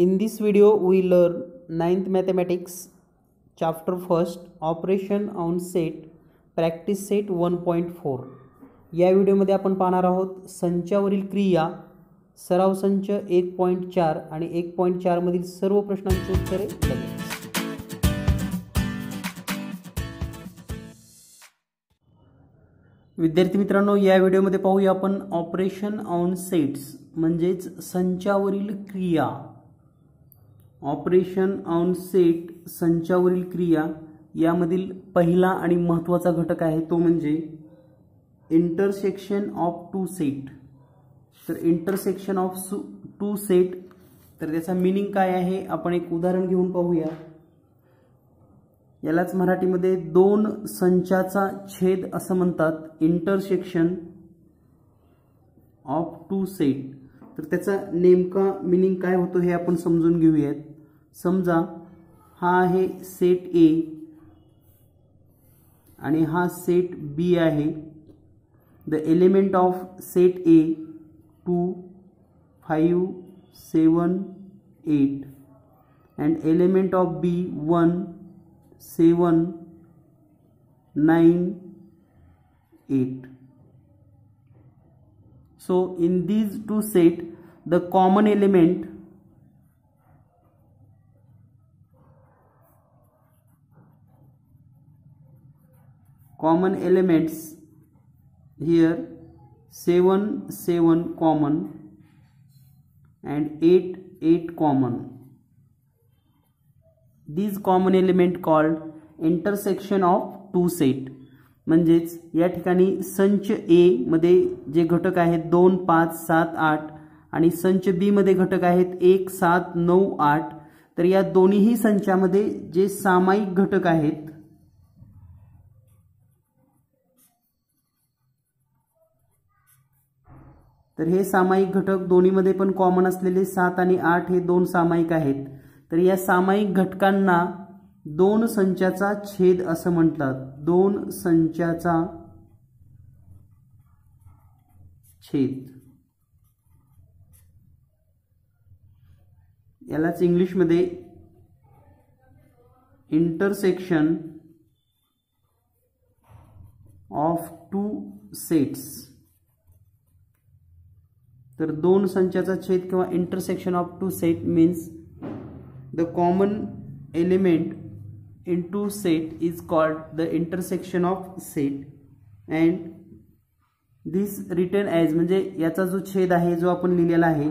In this video, we learn 9th Mathematics, Chapter 1st, Operation on Set, Practice Set 1.4. या व्हिडिओमध्ये आपण पाहणार आहोत संचावरील क्रिया, सराव संच 1.4 आणि 1.4 मधील सर्व प्रश्नांची उत्तरे लगेच. विद्यार्थी मित्रांनो, या व्हिडिओमध्ये पाहूया आपण ऑपरेशन ऑन सेट्स म्हणजेच संचावरील क्रिया. ऑपरेशन ऑन सेट संचावरील क्रिया यामधील पहिला आणि महत्त्वाचा घटक आहे तो म्हणजे इंटरसेक्शन ऑफ टू सेट. तर इंटरसेक्शन ऑफ टू सेट, तर त्याचा मीनिंग काय आहे आपण एक उदाहरण घेऊन पाहूया. यालाच मराठीमध्ये दोन संचाचा छेद असं म्हणतात, इंटरसेक्शन ऑफ टू सेट. तर त्याचा नेमका मीनिंग काय होतो हे आपण समजून घेऊयात. समजा हा आहे सेट ए आणि हा सेट बी आहे. The element of set A 2, 5, 7, 8 and element of B 1, 7, 9, 8. So in these two set the common elements here 7, 7 common and 8, 8 common. These common element called intersection of two set. म्हणजेच या ठिकाणी संच ए मध्ये जे घटक आहेत 2, 5, 7, 8 आणि संच बी मध्ये घटक आहेत 1, 7, 9, 8. तर या दोन्ही संचामध्ये जे सामायिक घटक आहेत तर हे सामायिक घटक दोन्हीमध्ये पण कॉमन असलेले 7 आणि 8 हे दोन सामायिक आहेत. तर या सामायिक घटकांना दोन संचाचा छेद असं म्हणतात. दोन संचाचा छेद यालाच इंग्लिश मध्ये इंटरसेक्शन ऑफ टू सेट्स. तर दोन संचाचा छेद किंवा intersection of two set means the common element in two set is called the intersection of set and this written as म्हणजे याचा जो छेद आहे जो आपण लिहिलेला आहे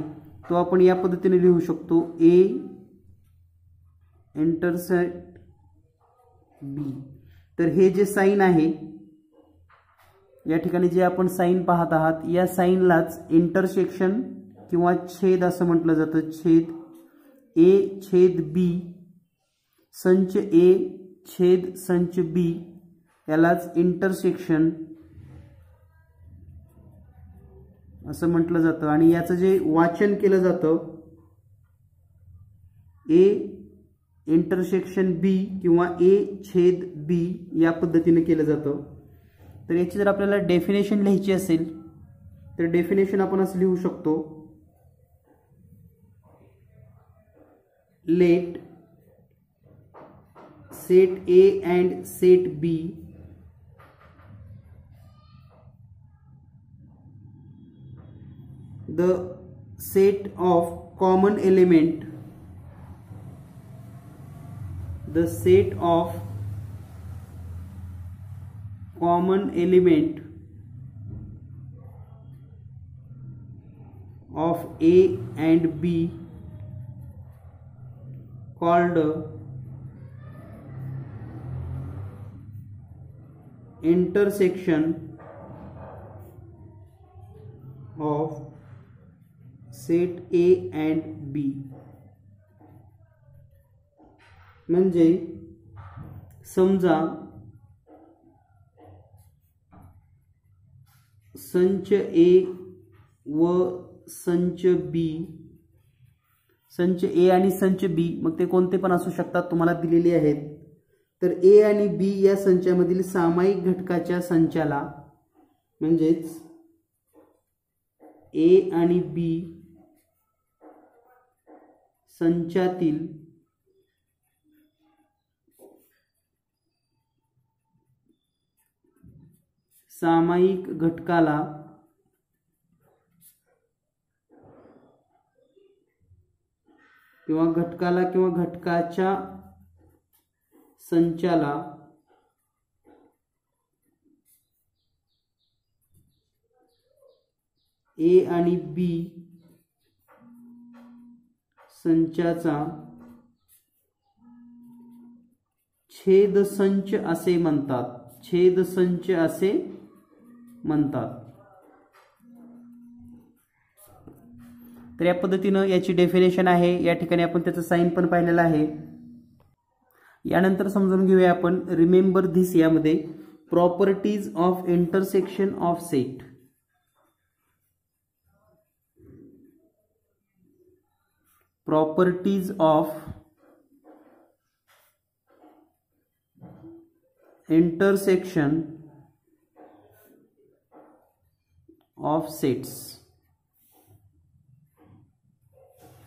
तो आपण या पद्धतीने लिहू शकतो, A इंटरसेक्ट B. तर हे जे साइन आहे या ठिकाणी जे आपण साइन पाहत आहात या साइनलाच इंटरसेक्शन किंवा छेद असं म्हटलं जातं. छेद A छेद B, संच ए छेद संच बी यालाच इंटरसेक्शन असं म्हटलं जातं. आणि याचं जे वाचन केलं जातं ए इंटरसेक्शन बी किंवा ए छेद बी या पद्धतीने केलं जातं. तर याची जर आपल्याला डेफिनेशन लिहायची असेल तर डेफिनेशन आपण असं लिहू शकतो, late set A and set B the set of common element, the set of common element of A and B called intersection of set A and B. म्हणजे समजा संच ए व संच बी, संच ए आणि संच बी मग ते कोणते पण असू शकतात, तुम्हाला दिलेले आहेत. तर ए आणि बी या संचामधील सामायिक घटकाच्या संचाला म्हणजेच ए आणि बी संचातील सामायिक घटकाला किंवा घटकाच्या संचाला ए आणि बी संचाचा छेदसंच असे म्हणतात। छेदसंच असे म्हणतात। तर या पद्धतीने याची डेफिनेशन आहे। या ठिकाणी आपण त्याचं साइन पण पाहिलेलं आहे। यानंतर समजून घेऊया आपण रिमेंबर धिस यामध्ये properties of intersection of set. Properties of intersection of sets.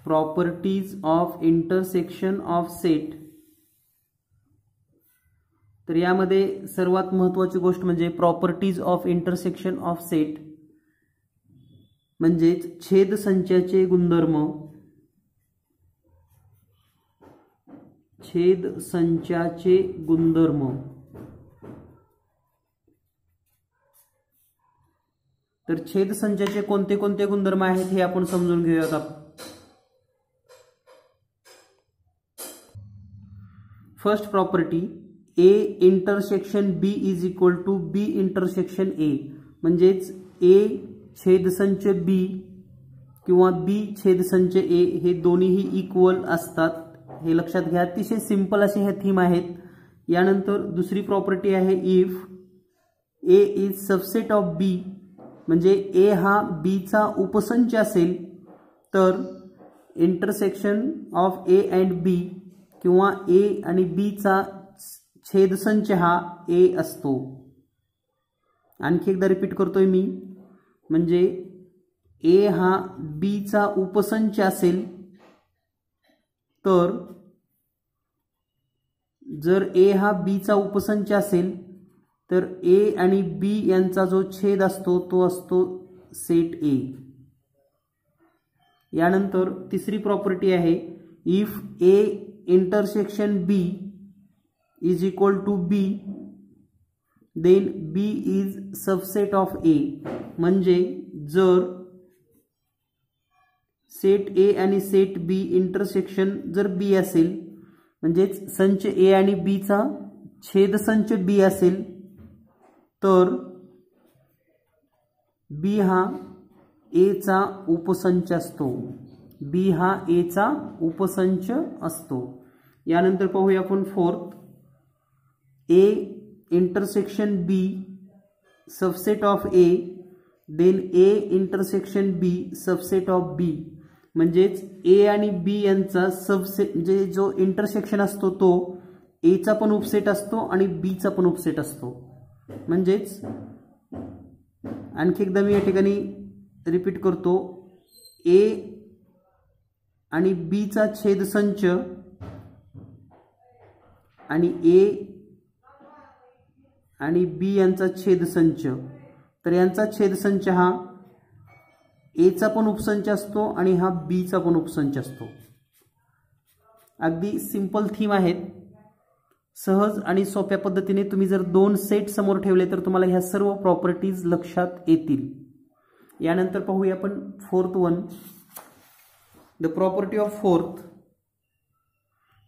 Properties of intersection of set. तर यामध्ये सर्वात महत्त्वाची गोष्ट म्हणजे properties of intersection of set म्हणजे छेद संचाचे गुणधर्म। छेद संचाचे गुणधर्म। तर छेद संचाचे कोणते कोणते गुणधर्म आहेत हे आपण समजून घेऊया। First property A intersection B is equal to B intersection A म्हणजेच ए छेदसंच बी किंवा बी छेदसंच ए हे दोन्हीही इक्वल असतात हे लक्षात घ्या। अतिशय सिंपल असे हे थीम आहेत। यानंतर दुसरी प्रॉपर्टी आहे if A is subset of B म्हणजे ए हा बी चा उपसंच असेल तर intersection of A and B किंवा ए आणि बी चा छेदसंच हा ए असतो। आणखी एकदा रिपीट करतोय मी म्हणजे ए हा बी चा उपसंच असेल तर जर ए हा बी चा उपसंच असेल तर ए आणि बी यांचा जो छेद असतो तो असतो सेट ए। यानंतर तिसरी प्रॉपर्टी आहे if A intersection B is equal to B then B is subset of A म्हणजे जर सेट ए आणि सेट बी इंटरसेक्शन जर बी असेल म्हणजेच संच ए आणि बी चा छेदसंच बी असेल तर बी हा ए चा उपसंच असतो। बी हा ए चा उपसंच असतो। यानंतर पाहूया आपण fourth A intersection B subset of A then A intersection B subset of B म्हणजेच ए आणि बी यांचा सबसेट म्हणजे जो इंटरसेक्शन असतो तो ए चा पण उपसेट असतो आणि बी चा पण उपसेट असतो। म्हणजेच आणखी एकदा मी या ठिकाणी रिपीट करतो ए आणि बी चा छेदसंच आणि ए आणि बी यांचा छेदसंच तर यांचा छेदसंच हा ए चा पण उपसंच असतो आणि हा बी चा पण उपसंच असतो। अगदी सिंपल थीम आहेत। सहज आणि सोप्या पद्धतीने तुम्ही जर दोन सेट समोर ठेवले तर तुम्हाला ह्या सर्व प्रॉपर्टीज लक्षात येतील। यानंतर पाहूया आपण fourth one the property of fourth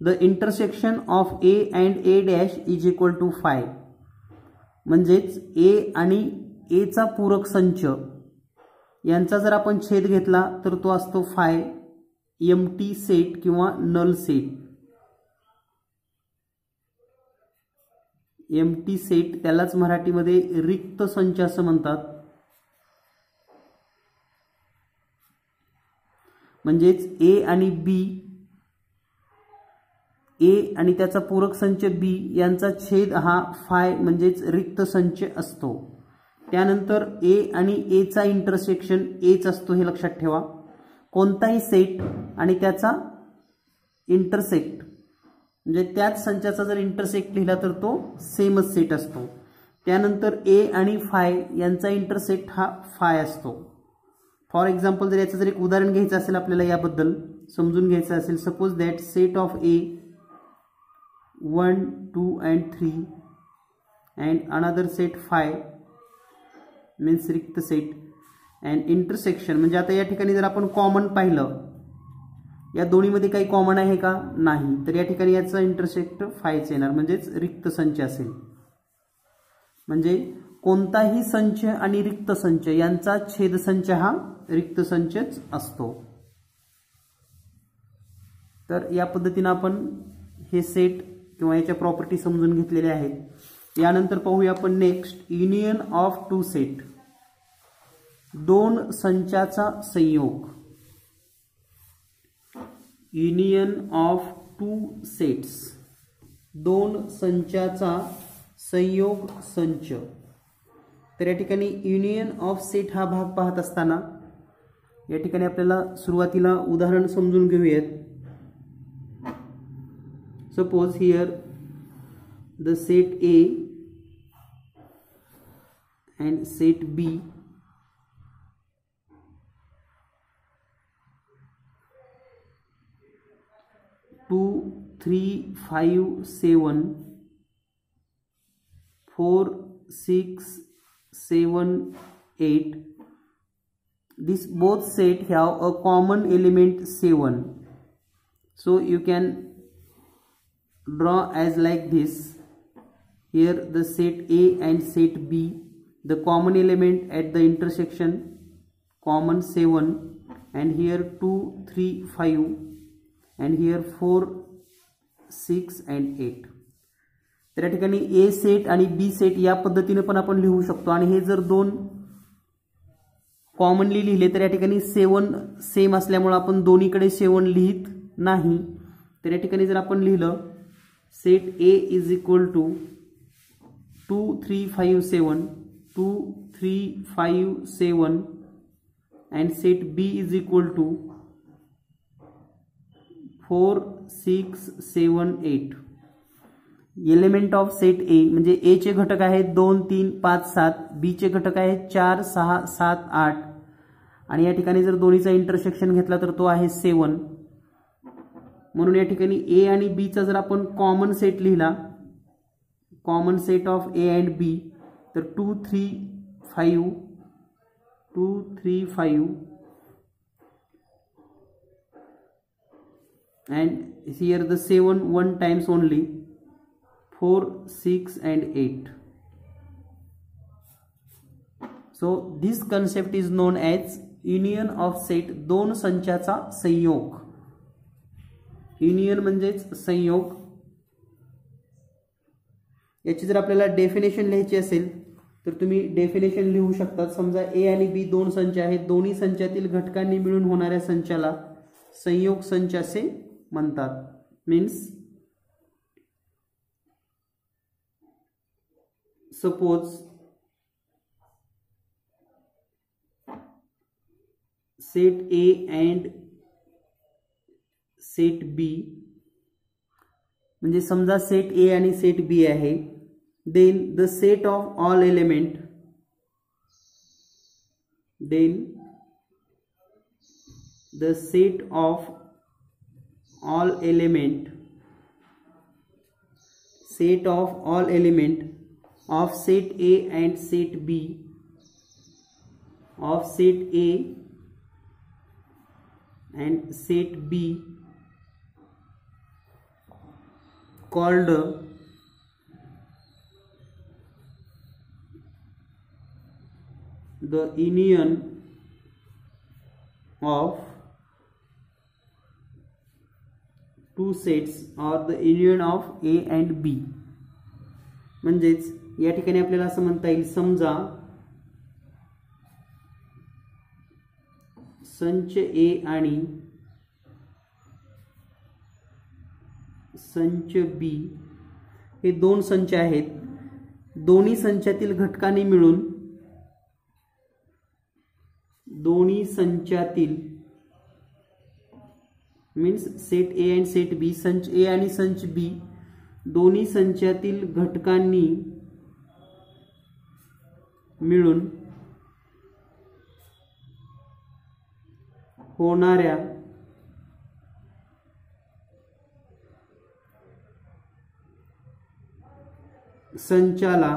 the intersection of A and A dash is equal to phi म्हणजेच ए आणि ए चा पूरक संच यांचा जर आपण छेद घेतला तर तो असतो फाय एम्प्टी सेट किंवा नल सेट। एम्प्टी सेट त्यालाच मराठीमध्ये रिक्त संच असं म्हणतात। म्हणजेच ए आणि बी ए आणि त्याचा पूरक संच बी यांचा छेद हा फाय म्हणजेच रिक्त संच असतो। त्यानंतर ए आणि ए चा इंटरसेक्शन एच असतो हे लक्षात ठेवा। कोणताही सेट आणि त्याचा इंटरसेक्ट म्हणजे त्याच संचाचा जर इंटरसेक्ट लिहिला तर तो सेमच सेट असतो. त्यानंतर ए आणि फाय यांचा इंटरसेक्ट हा फाय असतो. फॉर एक्झाम्पल जर याचं जर एक उदाहरण घ्यायचं असेल आपल्याला याबद्दल समजून घ्यायचं असेल, suppose that set of A 1, 2 and 3 and another set 5 means रिक्त सेट and intersection म्हणजे आता या ठिकाणी जर आपण कॉमन पाहिलं या दोन्हीमध्ये काही कॉमन आहे का? नाही. तर या ठिकाणी याचा इंटरसेक्ट 5 येणार म्हणजेच रिक्त संच असेल. म्हणजे कोणताही संच आणि रिक्त संच यांचा छेदसंच हा रिक्त संचच असतो. तर या पद्धतीने आपण हे सेट किंवा याच्या प्रॉपर्टी समजून घेतलेल्या आहेत. यानंतर पाहूया आपण next union of two set. दोन संचाचा संयोग. युनियन ऑफ टू सेट्स दोन संचाचा संयोग संच. तर या ठिकाणी युनियन ऑफ सेट हा भाग पाहत असताना या ठिकाणी आपल्याला सुरुवातीला उदाहरण समजून घेऊयात. Suppose here the set A and set B two, 3, 5, 7, 4, 6, 7, 8. This both set have a common element 7. So you can draw as like this. Here the set A and set B, the common element at the intersection common 7, and here 2, 3, 5 and here 4, 6 and 8. तर या ठिकाणी A set आणि B set या पद्धतीने पण आपण लिहू शकतो. आणि हे जर दोन कॉमनली लिहिले तर या ठिकाणी 7 सेम असल्यामुळे आपण दोन्हीकडे 7 लिहित नाही. तर या ठिकाणी जर आपण लिहिलं set A is equal to 2, 3, 5, 7, 2, 3, 5, 7 and set B is equal to 4, 6, 7, 8. Element of set ए म्हणजे ए चे घटक आहेत 2, 3, 5, 7, बी चे घटक आहेत 4, 6, 7, 8 आणि या ठिकाणी जर दोन्हीचा इंटरसेक्शन घेतला तर तो आहे 7. म्हणून या ठिकाणी ए आणि बी चा जर आपण कॉमन सेट लिहिला, common set of A and B, तर 2, 3, 5 2, 3, 5 and here the 7 one times only 4, 6 and 8. So this concept is known as union of set. दोन संचाचा संयोग. युनियन म्हणजेच संयोग. याची जर आपल्याला डेफिनेशन लिहायची असेल तर तुम्ही डेफिनेशन लिहू शकता. समजा ए आणि बी दोन संच आहेत, दोन्ही संचातील घटकांनी मिळून होणाऱ्या संचाला संयोग संच असे म्हणतात. Means suppose set A and set B म्हणजे समजा सेट ए आणि सेट बी आहे. Then the set of all element, then the set of all element, set of all element of set A and set B, of set A and set B called the union of two sets or the union of A and B. म्हणजेच या ठिकाणी आपल्याला असं म्हणता येईल, समजा संच A आणि संच बी हे दोन संच आहेत. दोन्ही संचातील घटकांनी मिळून, दोन्ही संचातील means set A and set B, संच ए आणि संच बी दोन्ही संचातील घटकांनी मिळून होणाऱ्या संचाला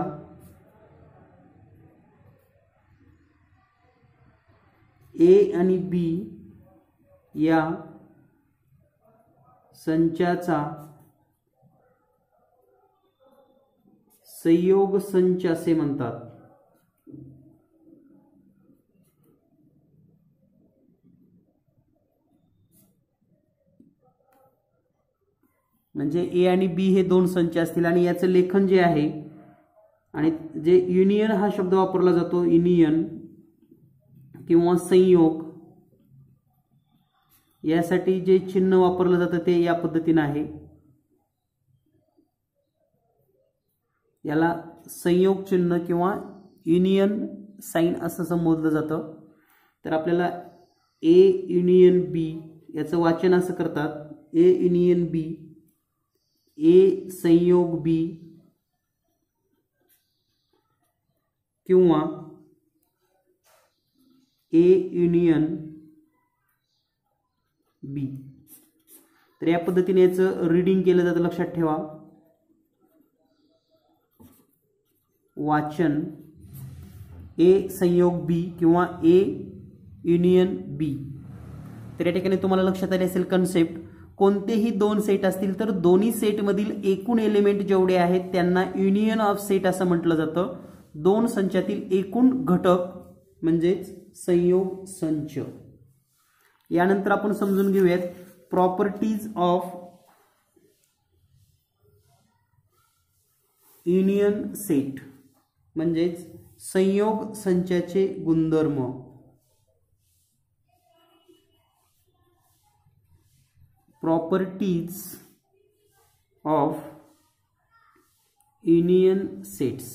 ए आणि बी या संचाचा संयोग संच असे म्हणतात. म्हणजे ए आणि बी हे दोन संच असतील आणि याचं लेखन जे आहे आणि जे युनियन हा शब्द वापरला जातो, युनियन किंवा संयोग, यासाठी जे चिन्ह वापरलं जातं ते या पद्धतीने आहे. याला संयोग चिन्ह किंवा युनियन साइन असं संबोधलं जातं. तर आपल्याला ए युनियन बी याचं वाचन असं करतात, ए युनियन बी, ए संयोग बी किंवा ए युनियन बी. तर या पद्धतीने याचं रीडिंग केलं जातं, लक्षात ठेवा. वाचन ए संयोग बी किंवा ए युनियन बी. तर या ठिकाणी तुम्हाला लक्षात आले असेल कन्सेप्ट. कोणतेही दोन सेट असतील तर दोन्ही सेटमधील एकूण एलिमेंट जेवढे आहेत त्यांना युनियन ऑफ सेट असं म्हटलं जातं. दोन संचातील एकूण घटक म्हणजेच संयोग संच. यानंतर आपण समजून घेऊयात प्रॉपर्टीज ऑफ युनियन सेट म्हणजेच संयोग संचाचे गुणधर्म. Properties of union sets.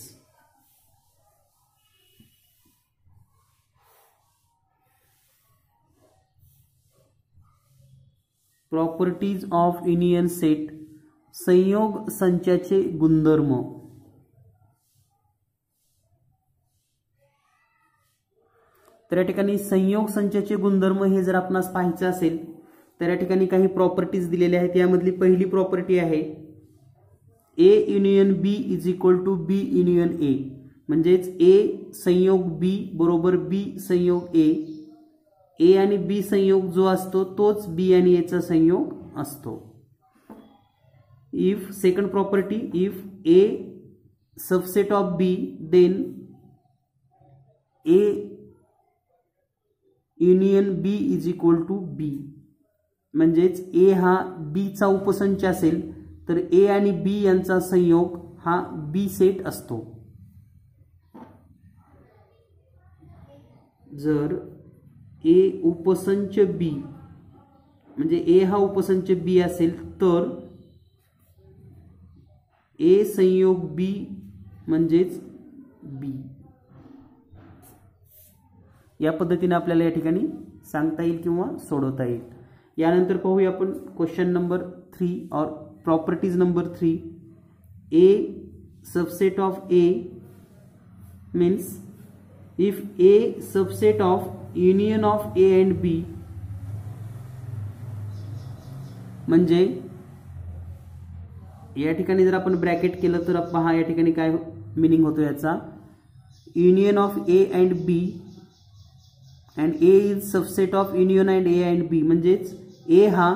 Properties of union set, संयोग संचाचे गुणधर्म. तर या ठिकाणी संयोग संचाचे गुणधर्म हे जर आपणास पाहायचं असेल तर या ठिकाणी काही प्रॉपर्टीज दिलेल्या आहेत. यामधली पहिली प्रॉपर्टी आहे A union B is equal to B union A. म्हणजेच ए संयोग बी बरोबर बी संयोग ए. ए आणि बी संयोग जो असतो तोच बी आणि ए चा संयोग असतो. If second property, if A subset of B then A union B is equal to B. म्हणजेच ए हा बी चा उपसंच असेल तर ए आणि बी यांचा संयोग हा बी सेट असतो. जर ए उपसंच बी म्हणजे ए हा उपसंच बी असेल तर ए संयोग बी म्हणजेच बी. या पद्धतीने आपल्याला या ठिकाणी सांगता येईल किंवा सोडवता येईल. यानंतर पाहूया आपण क्वेश्चन नंबर 3 और properties number 3. A subset of A means if A subset of union of A and B. म्हणजे या ठिकाणी जर आपण ब्रॅकेट केलं तर पहा या ठिकाणी काय मीनिंग होतो याचा. Union of A and B and A is subset of union and A and B. म्हणजेच ए हा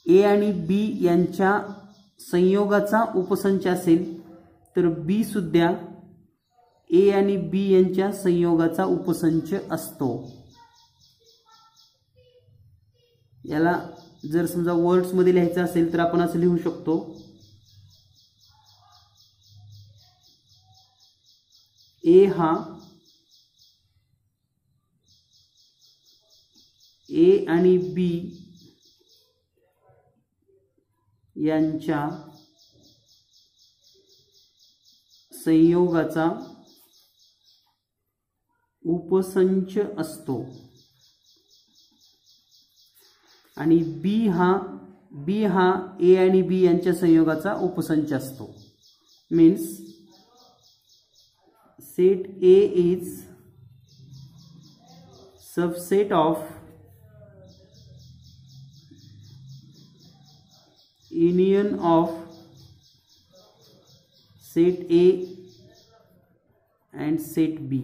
ए आणि बी यांच्या संयोगाचा उपसंच असेल तर बी सुद्धा ए आणि बी यांच्या संयोगाचा उपसंच असतो. याला जर समजा वर्ड्स मध्ये लिहायचं असेल तर आपण असं लिहू शकतो. ए हा ए आणि बी यांच्या संयोगाचा उपसंच असतो. आणि बी हा ए आणि बी यांच्या संयोगाचा उपसंच असतो. Means set A is subset of union of set A and set B.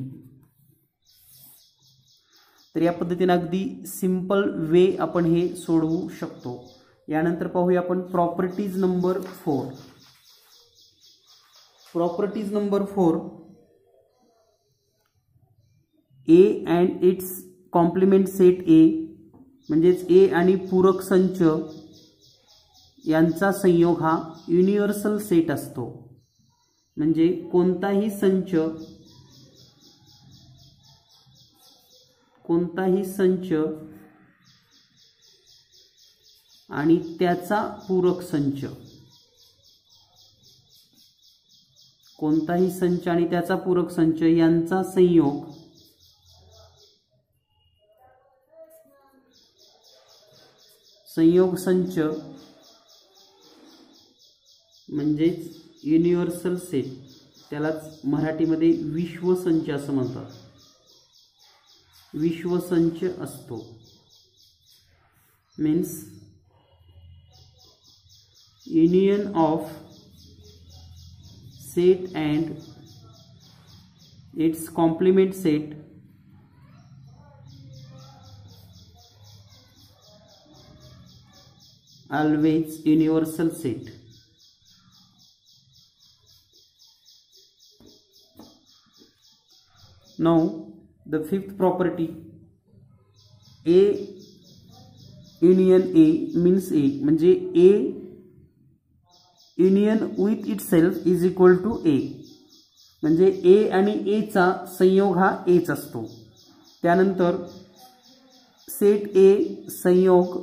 तर या पद्धतीने अगदी सिंपल वे आपण हे सोडवू शकतो. यानंतर पाहूया आपण properties number 4. Properties number 4, A and its complement set A, म्हणजेच ए आणि पूरक संच यांचा संयोग हा युनिव्हर्सल सेट असतो. म्हणजे कोणताही संच आणि त्याचा पूरक संच, कोणताही संच आणि त्याचा पूरक संच यांचा संयोग संच म्हणजेच युनिव्हर्सल सेट, त्यालाच मराठीमध्ये विश्वसंच असं म्हणतात. विश्वसंच असतो. Means union of set and its complement set always universal set. Now the fifth property, A union A means A, म्हणजे A union with itself is equal to A, म्हणजे A आणि A चा संयोग हा Aच असतो. त्यानंतर सेट A संयोग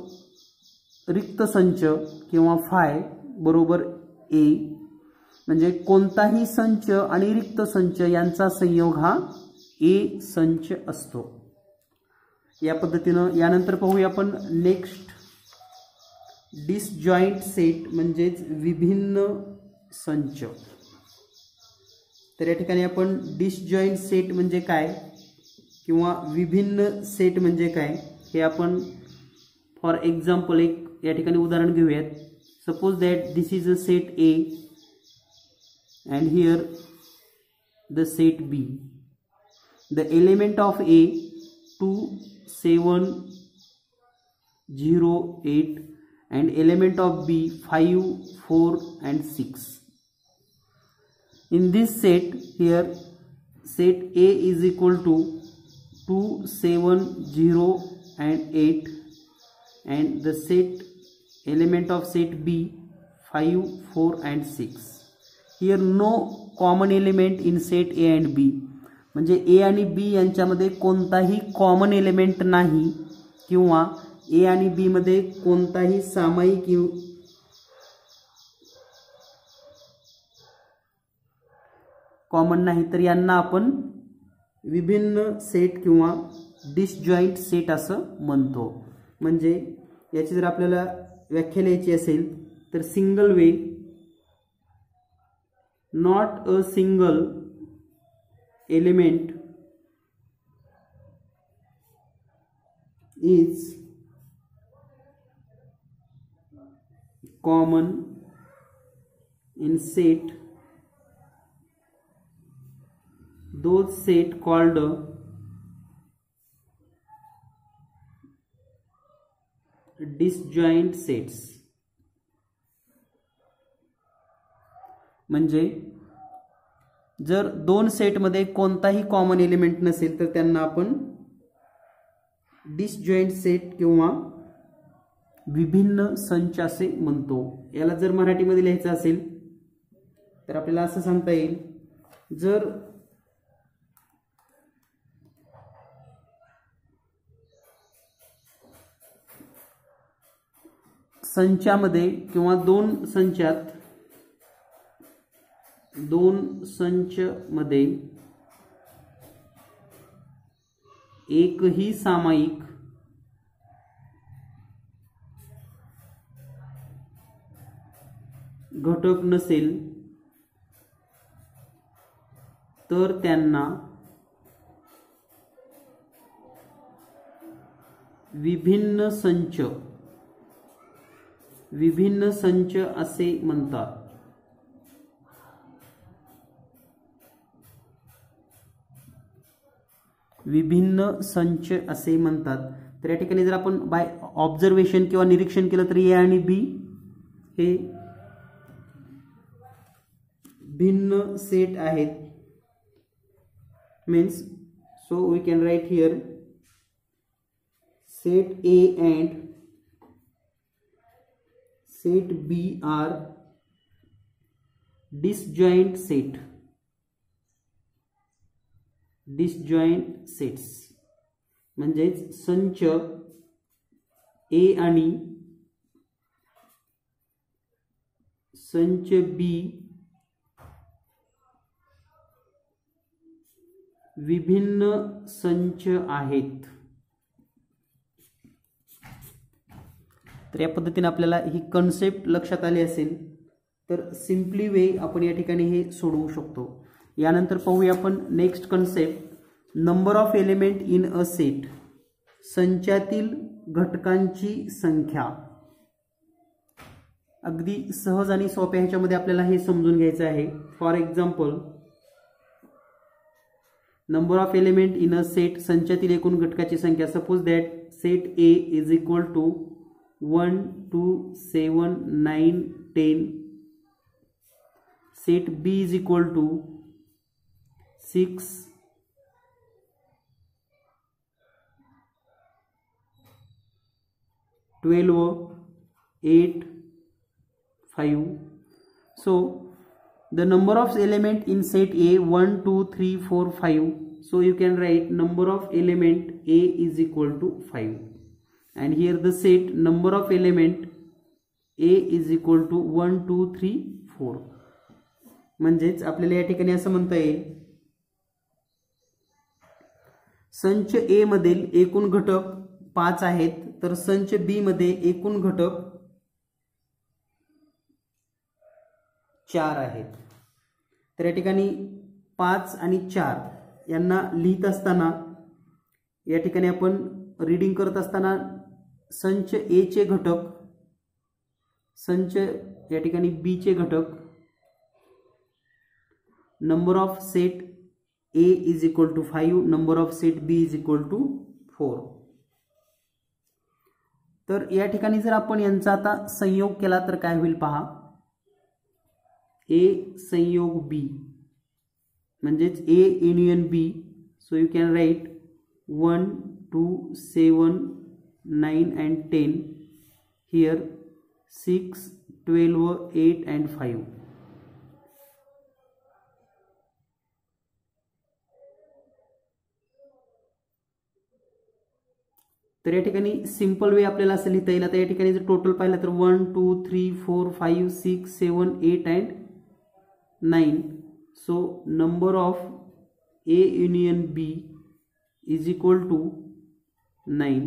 रिक्त संच किंवा फाय बरोबर A, म्हणजे कोणताही संच आणि रिक्त संच यांचा संयोग हा ए संच असतो. या पद्धतीनं यानंतर पाहूया आपण नेक्स्ट डिसजॉइंट सेट म्हणजेच विभिन्न संच. तर या ठिकाणी आपण डिसजॉइंट सेट म्हणजे काय किंवा विभिन्न सेट म्हणजे काय हे आपण फॉर एक्झाम्पल एक या ठिकाणी उदाहरण घेऊयात. Suppose that this is a set A and here the set B. The element of A 2, 7, 0, 8 and element of B 5, 4 and 6. In this set here set A is equal to 2, 7, 0 and 8 and the set element of set B 5, 4 and 6. Here no common element in set A and B, म्हणजे ए आणि बी यांच्यामध्ये कोणताही common element नाही किंवा A आणि बी मध्ये कोणताही सामायिक कॉमन नाही, तर यांना आपण विभिन्न सेट किंवा डिसजॉइंट सेट असं म्हणतो. म्हणजे याची जर आपल्याला व्याख्या लिहायची असेल तर single way, not a single element is common in set, those set called disjoint sets. म्हणजे जर दोन सेटमध्ये कोणताही कॉमन एलिमेंट नसेल तर त्यांना आपण डिसजॉइंट सेट किंवा विभिन्न संच असे म्हणतो. याला जर मराठीमध्ये लिहायचं असेल तर आपल्याला असं सांगता येईल, जर संचामध्ये किंवा दोन संच मध्ये एकही सामायिक घटक नसेल तर त्यांना विभिन्न संच असे म्हणतात. विभिन्न संच असे म्हणतात. तर या ठिकाणी जर आपण बाय ऑब्झर्वेशन किंवा निरीक्षण केलं तर ए आणि बी हे भिन्न सेट आहेत. Means so we can write here set A and set B are disjoint sets. म्हणजे संच A आणि संच B विभिन्न संच आहेत. तर या पद्धतीने आपल्याला ही कन्सेप्ट लक्षात आली असेल तर सिम्पली वे आपण या ठिकाणी हे सोडवू शकतो. यानंतर पाहूया आपण next concept, number of element in a set. संचातील घटकांची संख्या. अगदी सहज आणि सोप्या ह्याच्यामध्ये आपल्याला हे समजून घ्यायचं आहे. For example, number of element in a set, संचातील एकूण घटकाची संख्या. Suppose that set A is equal to 1 2 7 9 10. set B is equal to 6 12 8 5. So the number of element in set A 1 2 3 4 5. So you can write number of element A is equal to 5. And here the set number of element A is equal to 1 2 3 4. म्हणजेच आपल्याला या ठिकाणी असं म्हणता येईल, संच A मधील एकूण घटक 5 आहेत तर संच B मध्ये एकूण घटक 4 आहेत. तर या ठिकाणी 5 आणि 4 यांना लिहित असताना या ठिकाणी आपण रीडिंग करत असताना संच ए चे घटक, संच या ठिकाणी बी चे घटक, number of set A is equal to 5, number of set B is equal to 4. तर या ठिकाणी जर आपण यांचा आता संयोग केला तर काय होईल पहा. ए संयोग बी म्हणजेच A union B. So you can write 1 2 7 9 and 10. Here 6 12 8 and 5. तर या ठिकाणी सिंपल वे आपल्याला असं लिहिता येईल. आता या ठिकाणी जर टोटल पाहिलं तर 1 2 3 4 5 6 7 8 and 9. So number of A union B is equal to 9.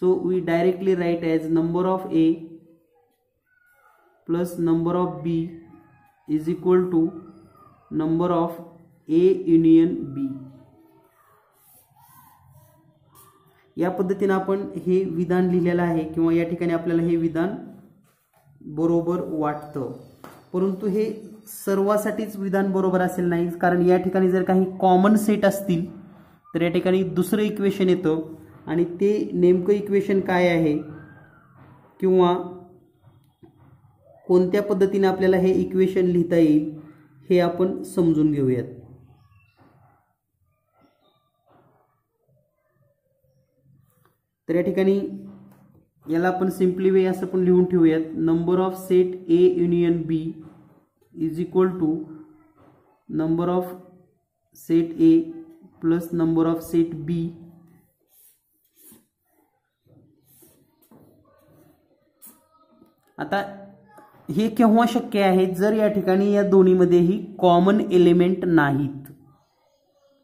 So we directly write as number of A plus number of B is equal to number of A union B. या पद्धतीने आपण हे विधान लिहिलेलं आहे किंवा या ठिकाणी आपल्याला हे विधान बरोबर वाटतं. परंतु हे सर्वांसाठीच विधान बरोबर असेल नाही, कारण या ठिकाणी जर काही कॉमन सेट असतील तर या ठिकाणी दुसरं इक्वेशन येतं आणि ते नेमकं इक्वेशन काय आहे किंवा कोणत्या पद्धतीने आपल्याला हे इक्वेशन लिहिता येईल हे आपण समजून घेऊयात. तर या ठिकाणी याला आपण सिंपली वे असं पण लिहून ठेवूयात, number of set A union B is equal to number of set A plus number of set B आता हे केव्हा शक्य आहे जर या ठिकाणी या दोन्हीमध्येही कॉमन एलिमेंट नाहीत.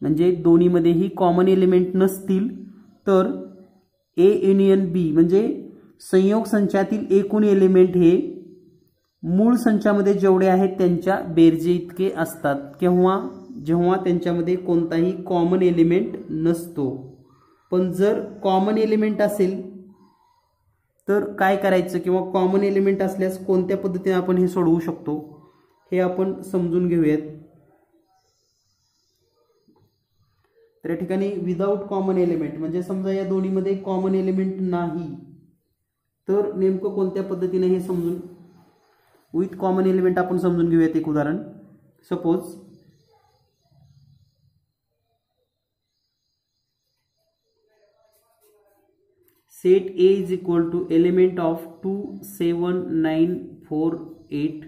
म्हणजे दोन्हीमध्येही कॉमन एलिमेंट नसतील तर ए युनियन बी म्हणजे संयोग संचातील एकूण एलिमेंट हे मूळ संचामध्ये जेवढे आहेत त्यांच्या बेरजे इतके असतात, जेव्हा त्यांच्यामध्ये कोणताही कॉमन एलिमेंट नसतो. पण जर कॉमन एलिमेंट असेल तर काय करायचं, किंवा कॉमन एलिमेंट असल्यास कोणत्या पद्धतीने आपण हे सोडवू शकतो हे आपण समजून घेऊयात. तर या ठिकाणी विदाउट कॉमन एलिमेंट म्हणजे समजा या दोन्हीमध्ये कॉमन एलिमेंट नाही तर नेमकं कोणत्या पद्धतीने हे समजून, विथ कॉमन एलिमेंट आपण समजून घेऊयात. एक उदाहरण, suppose set A is equal to element of 2, 7, 9, 4, 8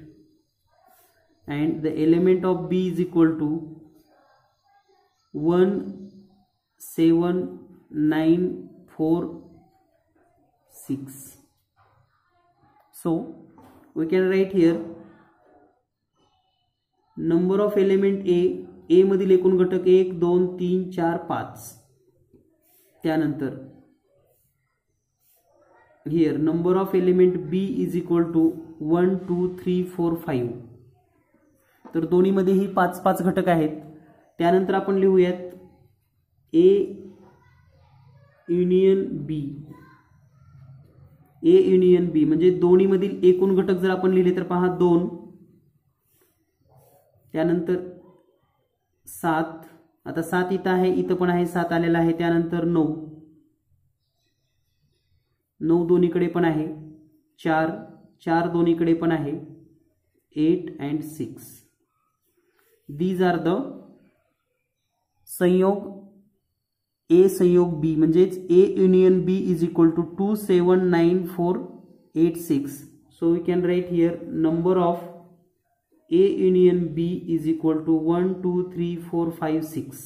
and the element of B is equal to 1, 7, 9, 4, 6. So we can write here number of element A मधील एकूण घटक 1, 2, 3, 4, 5. त्यानंतर here number of element B is equal to 1, 2, 3, 4, 5. तर दोन्ही मध्ये ही 5 घटक आहेत. त्यानंतर आपण लिहूयात A युनियन B म्हणजे दोन्ही मधील एकूण घटक जर आपण लिहिले तर पहा 2, त्यानंतर 7, आता 7 इथं आहे, इथं पण आहे 7 आलेला आहे. त्यानंतर 9 दोन्हीकडे पण आहे, 4 दोन्हीकडे पण आहे, 8 and 6. दीज आर द संयोग A संयोग B म्हणजेच A union B is equal to 2, 7, 9, 4, 8, 6. So we can write here number of A union B is equal to 1, 2, 3, 4, 5, 6.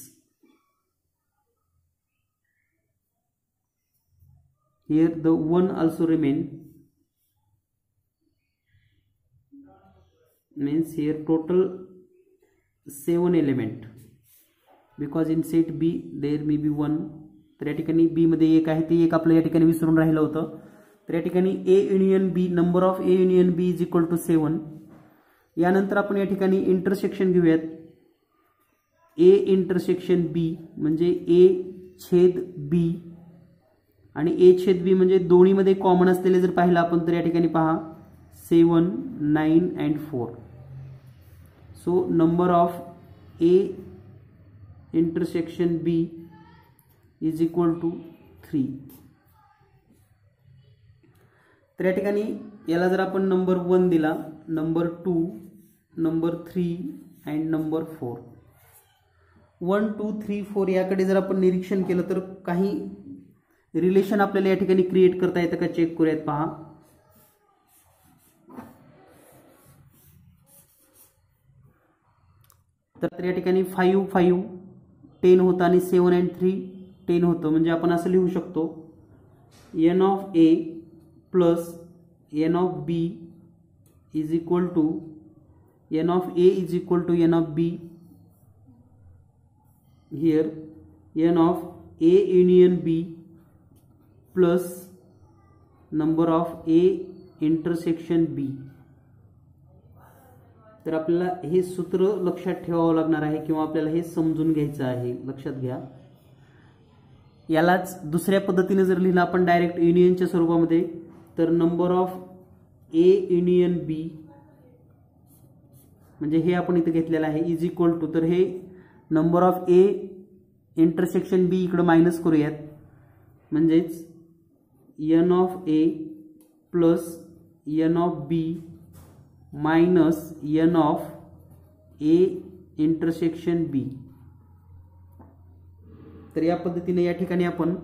Here the 1 also remain, means here total 7 element, because in set B there may be 1. तर या ठिकाणी B मध्ये 1 आहे, ते 1 आपलं या ठिकाणी विसरून राहिलं होतं. तर या ठिकाणी A union B, number of A union B is equal to 7. यानंतर आपण या ठिकाणी इंटरसेक्शन घेऊयात. A इंटरसेक्शन B म्हणजे A छेद B आणि A छेद B म्हणजे दोन्हीमध्ये कॉमन असलेले जर पाहिलं आपण तर या ठिकाणी पहा 7, 9 and 4. So number of A intersection B is equal to 3. तर या ठिकाणी याला जर आपण नंबर 1 दिला, नंबर 2, नंबर 3 अँड नंबर 4, 1, 2, 3, 4 याकडे जर आपण निरीक्षण केलं तर काही रिलेशन आपल्याला या ठिकाणी क्रिएट करता येतं का चेक करूयात. पहा तर या ठिकाणी 5, 5 10 होतं आणि 7 and 3 10 होतं. म्हणजे आपण असं लिहू शकतो n of A plus n of B is equal to n of A is equal to n of B. Here n of A union B plus number of A intersection B. तर आपल्याला हे सूत्र लक्षात ठेवावं लागणार आहे किंवा आपल्याला हे समजून घ्यायचं आहे. लक्षात घ्या. यालाच दुसऱ्या पद्धतीने जर लिहिलं आपण डायरेक्ट युनियनच्या स्वरूपामध्ये तर number of A union B म्हणजे हे आपण इथे घेतलेलं आहे इज इक्वल टू, तर हे number of A intersection B इकडे मायनस करूयात म्हणजेच n of A plus n of B minus n of A intersection B. तर या पद्धतीने या ठिकाणी आपण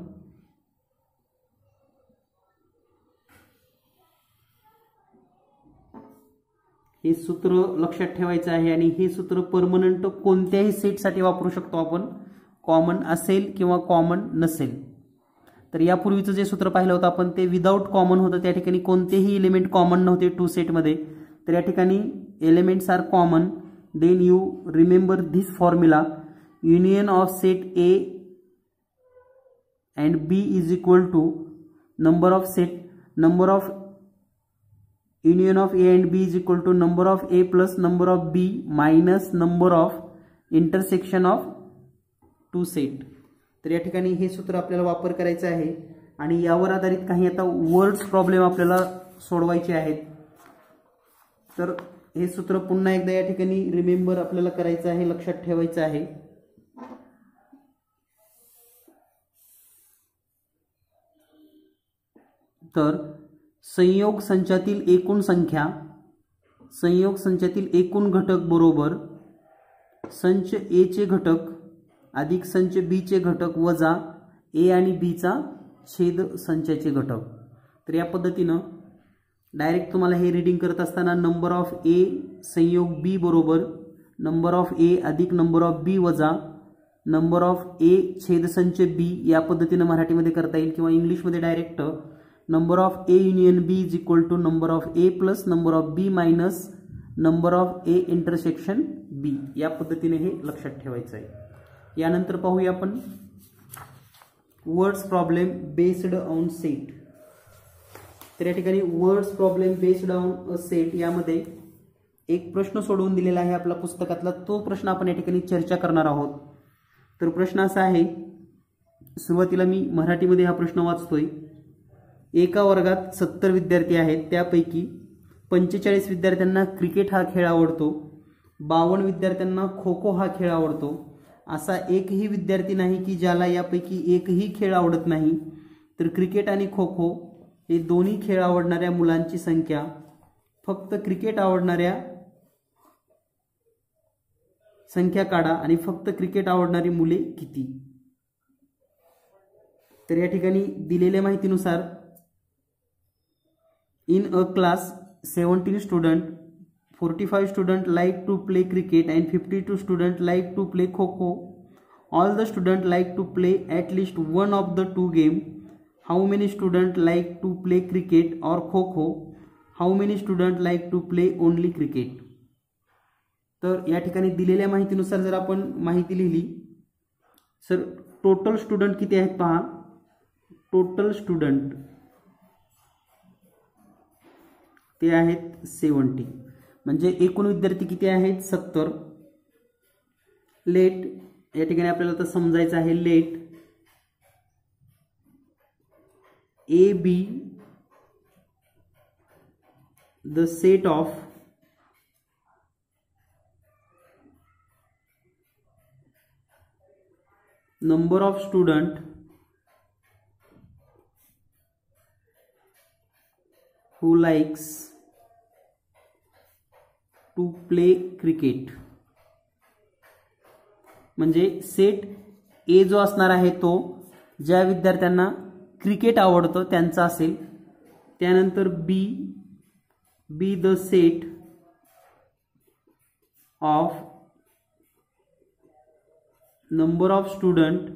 हे सूत्र लक्षात ठेवायचं आहे आणि हे सूत्र परमनंट कोणत्याही सेटसाठी वापरू शकतो आपण, कॉमन असेल किंवा कॉमन नसेल. तर यापूर्वीचं जे सूत्र पाहिलं होतं आपण ते विदाउट कॉमन होतं, त्या ठिकाणी कोणतेही एलिमेंट कॉमन नव्हते 2 सेटमध्ये. तर या ठिकाणी elements are common, then you remember this formula, union of set A and B is equal to number of union of A and B is equal to number of A plus number of B minus number of intersection of two set. तर या ठिकाणी हे सूत्र आपल्याला वापर करायचं आहे आणि यावर आधारित काही आता वर्ड्स प्रॉब्लेम आपल्याला सोडवायचे आहेत. तर हे सूत्र पुन्हा एकदा या ठिकाणी रिमेंबर आपल्याला करायचं आहे, लक्षात ठेवायचं आहे. तर संयोग संचातील एकूण घटक बरोबर संच ए चे घटक अधिक संच बी चे घटक वजा ए आणि बी चा छेद संचाचे घटक. तर या पद्धतीनं डायरेक्ट तुम्हाला हे रीडिंग करत असताना नंबर ऑफ ए संयोग बी बरोबर नंबर ऑफ ए अधिक नंबर ऑफ बी वजा नंबर ऑफ ए छेद संच बी या पद्धतीनं मराठीमध्ये करता येईल, किंवा इंग्लिशमध्ये direct number of A union B is equal to number of A plus number of B minus number of A intersection B. या पद्धतीने हे लक्षात ठेवायचं आहे. यानंतर पाहूया आपण words problem based on set. तर या ठिकाणी words problem based on a set यामध्ये एक प्रश्न सोडवून दिलेला आहे आपल्या पुस्तकातला. तो प्रश्न आपण या ठिकाणी चर्चा करणार आहोत. तर प्रश्न असा आहे, सुरुवातीला मी मराठीमध्ये हा प्रश्न वाचतोय. एका वर्गात 70 विद्यार्थी आहेत, त्यापैकी 45 विद्यार्थ्यांना क्रिकेट हा खेळ आवडतो, 52 विद्यार्थ्यांना खो खो हा खेळ आवडतो. असा एकही विद्यार्थी नाही की ज्याला यापैकी एकही खेळ आवडत नाही. तर क्रिकेट आणि खो खो हे दोन्ही खेळ आवडणाऱ्या मुलांची संख्या फक्त क्रिकेट आवडणाऱ्या संख्या काढा आणि फक्त क्रिकेट आवडणारी मुले किती. तर या ठिकाणी दिलेल्या माहितीनुसार in a class 17 student 45 student like to play cricket and 52 student like to play kho. All the student like to play at least one of the two game. How many student like to play cricket or kho? How many student like to play only cricket? तर या ठिकाणी दिलेल्या माहितीनुसार जर आपण माहिती लिहिली, sir total student किती आहेत पहा. टोटल स्टुडंट ते आहेत 70, म्हणजे एकूण विद्यार्थी किती आहेत 70. लेट या ठिकाणी आपल्याला तर समजायचं आहे, let A be the set of number of student who likes to play cricket. म्हणजे सेट ए जो असणार आहे तो ज्या विद्यार्थ्यांना क्रिकेट आवडतं त्यांचा असेल. त्यानंतर बी the set of number of student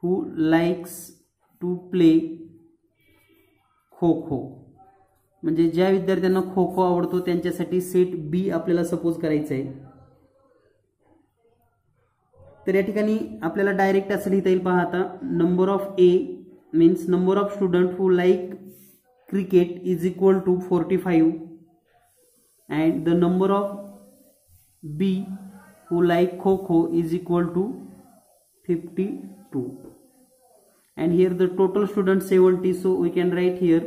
who likes to play kho kho. म्हणजे ज्या विद्यार्थ्यांना खो खो आवडतो त्यांच्यासाठी सेट बी आपल्याला सपोज करायचं आहे. तर या ठिकाणी आपल्याला डायरेक्ट असं लिहिता येईल पहा. आता number of A means number of student who like cricket is equal to 45 and the number of B who like kho kho is equal to 52, and here the total student 70, so we can write here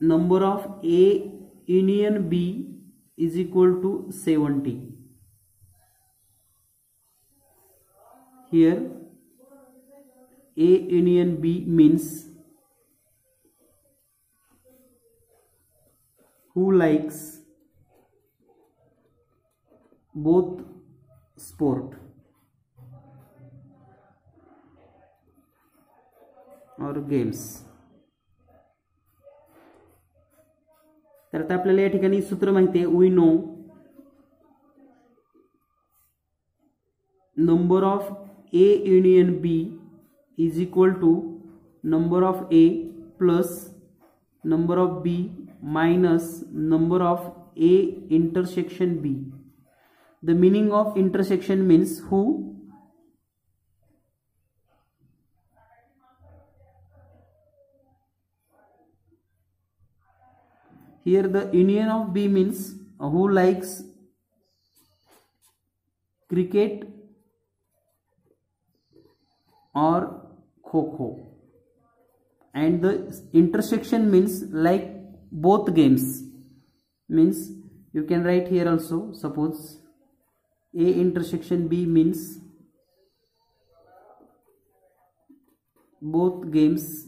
number of A union B is equal to 70. Here A union B means who likes both sport or games. तर आता आपल्याला या ठिकाणी सूत्र माहिती आहे. We know number of A union B is equal to number of A plus number of B minus number of A intersection B. The meaning of intersection means who here the union of B means who likes cricket or kho, and the intersection means like both games, means you can write here also. Suppose A intersection B means both games.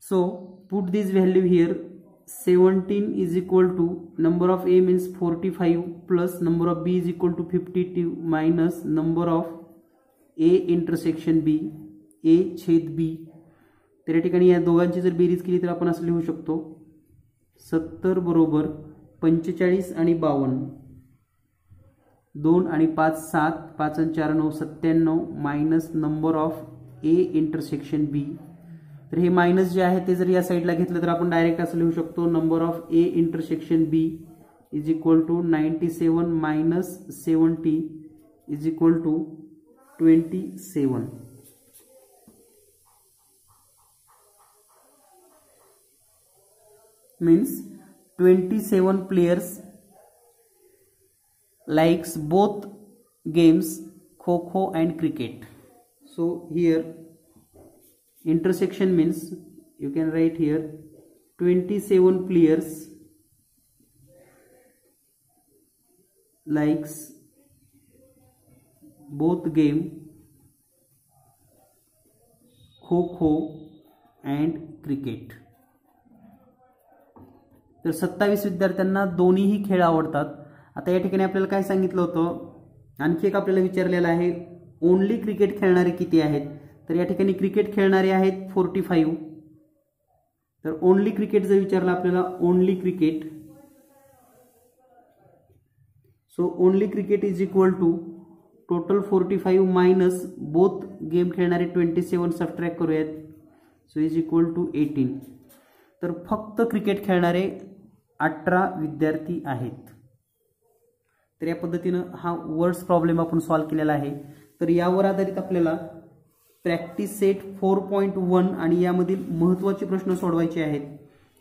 So put this value here. 17 is equal to number of A means 45 plus number of B is equal to 52 minus number of A intersection B, A छेद B. तर या ठिकाणी या दोघांची जर बेरीज केली तर आपण असं लिहू शकतो 70 बरोबर 45 आणि 52, 2 आणि 5 7, 5 आणि 4 9, 97 minus number of A intersection B. तर हे मायनस जे आहे ते जर या साईडला घेतलं तर आपण डायरेक्ट असं लिहू शकतो number of A intersection B is equal to 97 minus 70 is equal to 27. Means 27 players likes both games kho and cricket. So here intersection means you can write here 27 players likes both game kho and cricket. तर 27 विद्यार्थ्यांना दोन्हीही खेळ आवडतात. आता या ठिकाणी आपल्याला काय सांगितलं होतं, आणखी एक आपल्याला विचारलेलं आहे ओनली क्रिकेट खेळणारे किती आहेत. तर या ठिकाणी क्रिकेट खेळणारे आहेत 45. तर ओनली क्रिकेट जर विचारलं आपल्याला only cricket, so only cricket is equal to total 45 minus both game खेळणारे 27 सबट्रॅक्ट करूयात, सो इज इक्वल टू 18. तर फक्त क्रिकेट खेळणारे 18 विद्यार्थी आहेत. तर या पद्धतीनं हा वर्ड्स प्रॉब्लेम आपण सॉल्व्ह केलेला आहे. तर यावर आधारित आपल्याला प्रॅक्टिस सेट 4.1 आणि यामधील महत्त्वाचे प्रश्न सोडवायचे आहेत.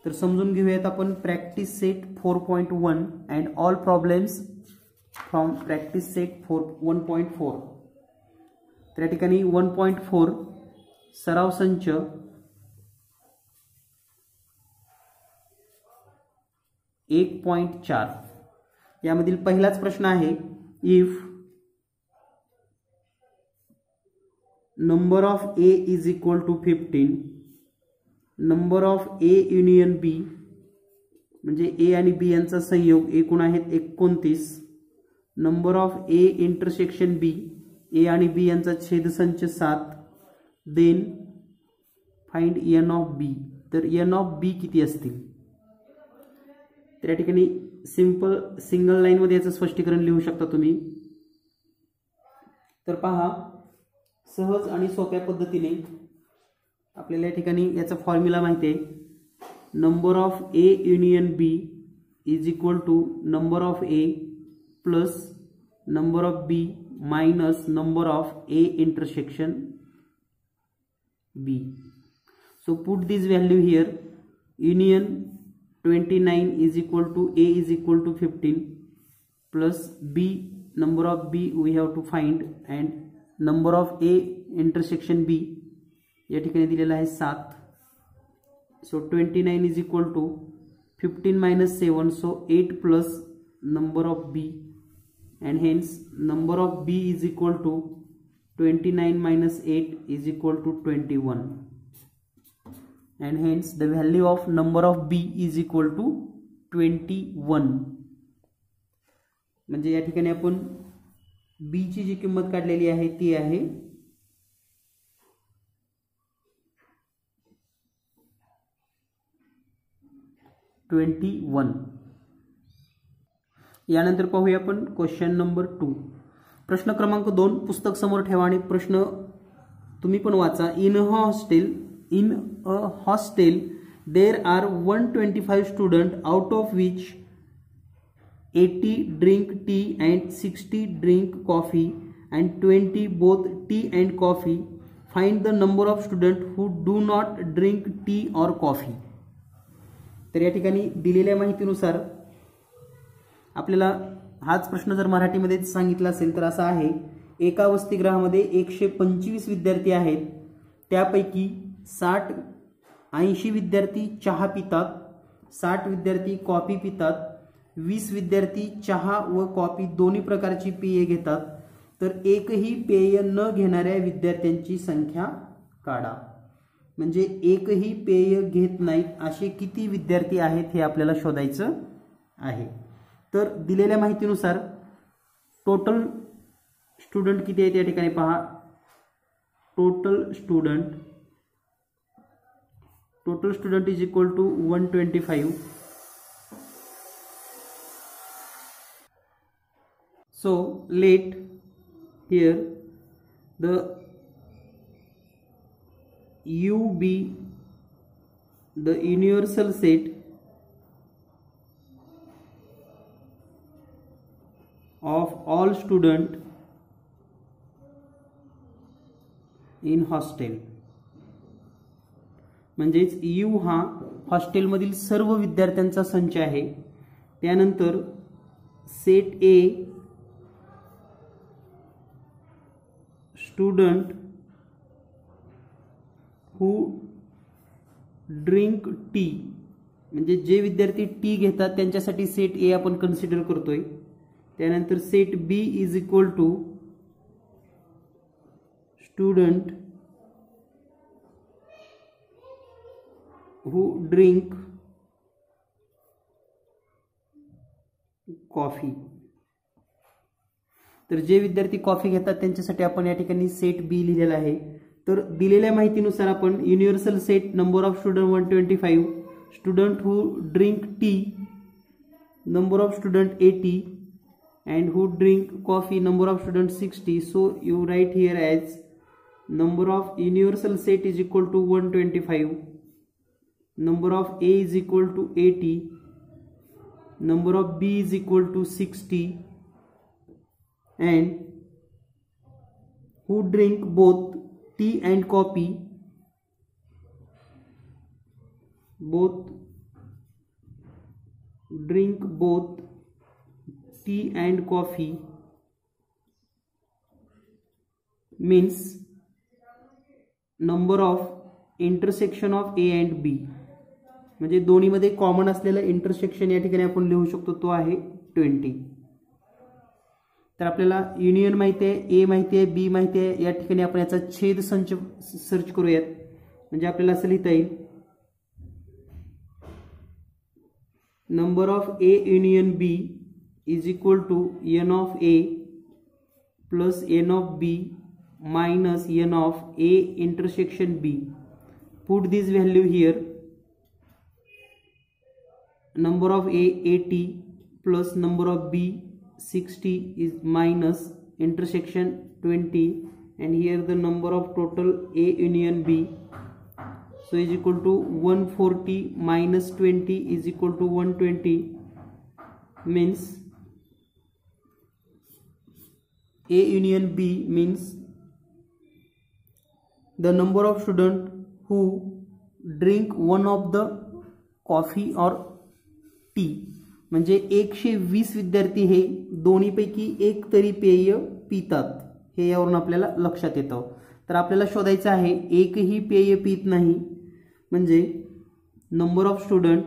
तर समजून घेऊयात आपण practice set 4.1 and all problems from practice set 1.4. तर या ठिकाणी 1.4 सराव संच 1.4 यामधील पहिलाच प्रश्न आहे if number of A is equal to 15, number of A union B म्हणजे A आणि B यांचा संयोग एकूण आहेत 29, number of A intersection B A आणि B यांचा छेदसंच 7, then find n of B. तर n ऑफ B किती असतील. तर या ठिकाणी सिंपल सिंगल लाईन मध्ये याचं स्पष्टीकरण लिहू शकता तुम्ही. तर पहा सहज आणि सोप्या पद्धतीने आपल्याला या ठिकाणी याचा फॉर्म्युला माहिती आहे. Number of A union B is equal to number of A plus number of B minus number of A intersection B. So put this value here. Union 29 is equal to A is equal to 15 plus B, number of B we have to find, and number of A intersection B या ठिकाणी दिलेला आहे 7. So 29 is equal to 15 minus 7, so 8 plus number of B, and hence number of B is equal to 29 minus 8 is equal to 21. And hence the value of number of B is equal to 21. म्हणजे या ठिकाणी आपण B ची जी किंमत काढलेली आहे ती आहे 21. यानंतर पाहूया आपण क्वेश्चन नंबर 2. प्रश्न क्रमांक 2 पुस्तक समोर ठेवा आणि प्रश्न तुम्ही पण वाचा. In a hostel there are 125 students, out of which 80 drink tea and 60 drink coffee and 20 both tea and coffee. Find the number of student who do not drink tea और कॉफी. तर या ठिकाणी दिलेल्या माहितीनुसार आपल्याला हाच प्रश्न जर मराठीमध्ये सांगितला असेल तर असा आहे, एका वसतिगृहामध्ये 125 विद्यार्थी आहेत, त्यापैकी 80 विद्यार्थी चहा पितात, 60 विद्यार्थी कॉफी पितात, 20 विद्यार्थी चहा व कॉफी दोन्ही प्रकारची पेये घेतात, तर एकही पेय न घेणाऱ्या विद्यार्थ्यांची संख्या काढा. म्हणजे एकही पेय घेत नाहीत असे किती विद्यार्थी आहेत हे आपल्याला शोधायचं आहे. तर दिलेल्या माहितीनुसार टोटल स्टुडंट किती आहेत या ठिकाणी पहा. Total student is equal to 125. So let here the U be the universal set of all student in hostel. म्हणजेच U हा हॉस्टेलमधील सर्व विद्यार्थ्यांचा संच आहे. त्यानंतर set A student who drink tea, म्हणजे जे विद्यार्थी टी घेतात त्यांच्यासाठी सेट ए आपण कन्सिडर करतोय. त्यानंतर set B is equal to student who drink coffee. तर जे विद्यार्थी कॉफी घेतात त्यांच्यासाठी आपण या ठिकाणी सेट बी लिहिलेला आहे. तर दिलेल्या माहितीनुसार आपण universal set number of student 125, student who drink tea number of student 80 and who drink coffee number of student 60. So you write here as number of universal set is equal to 125, number of A is equal to 80, number of B is equal to 60, and who drink both tea and coffee, drink both tea and coffee means number of intersection of A and B. म्हणजे दोन्ही मध्ये common असलेला intersection या ठिकाणी आपण लिहू शकतो, तो आहे 20. तर आपल्याला युनियन माहिती आहे, ए माहिती आहे, बी माहिती आहे. या ठिकाणी आपण याचा छेद संच सर्च करूयात. म्हणजे आपल्याला असं लिहिता येईल number of A union B is equal to n of A plus n of B minus n of A intersection B. Put this value here. Number of A 80 plus number of B 60 is minus intersection 20, and here the number of total A union B. So is equal to 140 minus 20 is equal to 120, means A union B means the number of student who drink one of the coffee or tea. म्हणजे 120 विद्यार्थी हे दोन्हीपैकी एक तरी पेय पितात, हे यावरून आपल्याला लक्षात येतं. तर आपल्याला शोधायचं आहे एकही पेय पित नाही, म्हणजे number of student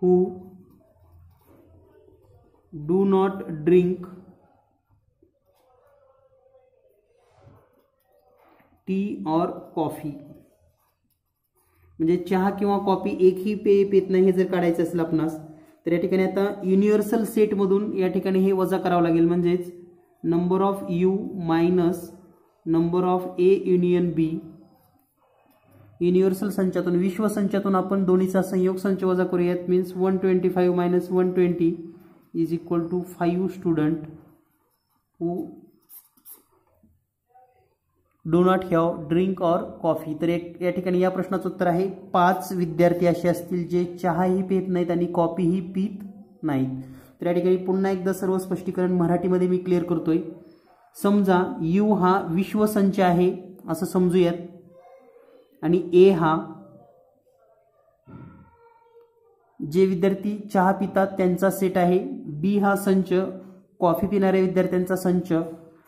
who do not drink tea और कॉफी. म्हणजे चहा किंवा कॉफी एकही पेय पित नाही हे जर काढायचं असेल आपणास, तर या ठिकाणी आता युनिव्हर्सल सेट मधून या ठिकाणी हे वजा करावं लागेल. म्हणजेच number of U minus number of A union B. Universal संचातून, विश्व संचातून आपण दोन्हीचा संयोग संच वजा करूयात. Means 125 minus 120 is equal to 5 student who do not have drink और कॉफी. तर या ठिकाणी या प्रश्नाचं उत्तर आहे 5 विद्यार्थी असे असतील जे चहाही पित नाहीत आणि कॉफीही पित नाहीत. तर या ठिकाणी पुन्हा एकदा सर्व स्पष्टीकरण मराठीमध्ये मी क्लिअर करतोय. समजा यू हा विश्वसंच आहे असं समजूयात, आणि ए हा जे विद्यार्थी चहा पितात त्यांचा सेट आहे, बी हा संच कॉफी पिणाऱ्या विद्यार्थ्यांचा संच,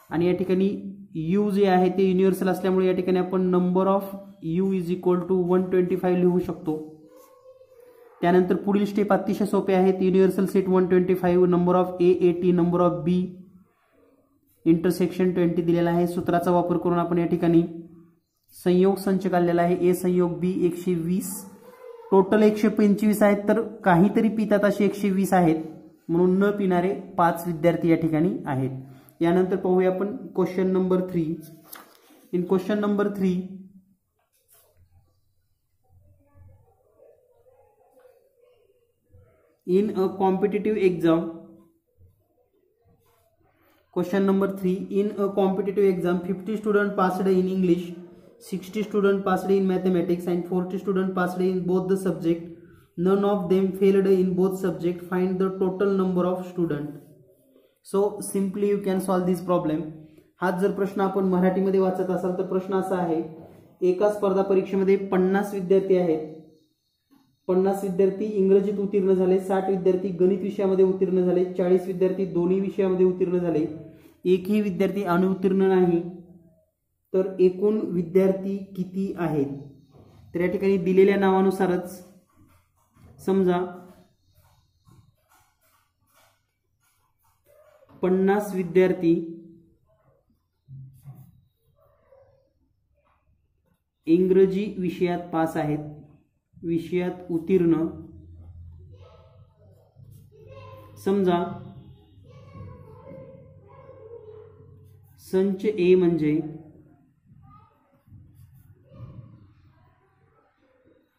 आणि या ठिकाणी यू जे आहे ते युनिव्हर्सल असल्यामुळे या ठिकाणी आपण number of U is equal to 125 लिहू शकतो. त्यानंतर पुढील स्टेप अतिशय सोपे आहेत. Universal set 125, number of A 80, number of B intersection 20 दिलेला आहे. सूत्राचा वापर करून आपण या ठिकाणी संयोग संच काढलेला आहे. ए संयोग बी 120, टोटल 125 आहेत, तर काहीतरी पितात असे 120 आहेत, म्हणून न पिणारे 5 विद्यार्थी या ठिकाणी आहेत. यानंतर पाहूया आपण question number 3. In question number 3 in a competitive exam, question number 3, in a competitive exam 50 students passed in English, 60 students passed in mathematics and 40 students passed in both the subject, none of them failed in both subject, find the total number of students. So simply you can solve this problem. हाच जर प्रश्न आपण मराठीमध्ये वाचत असाल तर प्रश्न असा आहे, एका स्पर्धा परीक्षेमध्ये 50 विद्यार्थी आहेत, 50 विद्यार्थी इंग्रजीत उत्तीर्ण झाले, 60 विद्यार्थी गणित विषयामध्ये उत्तीर्ण झाले, 40 विद्यार्थी दोन्ही विषयामध्ये उत्तीर्ण झाले, एकही विद्यार्थी अनुत्तीर्ण नाही, तर एकूण विद्यार्थी किती आहेत? तर या ठिकाणी दिलेल्या नावानुसारच समजा 50 विद्यार्थी इंग्रजी विषयात पास आहेत, विषयात उत्तीर्ण. समजा संच ए म्हणजे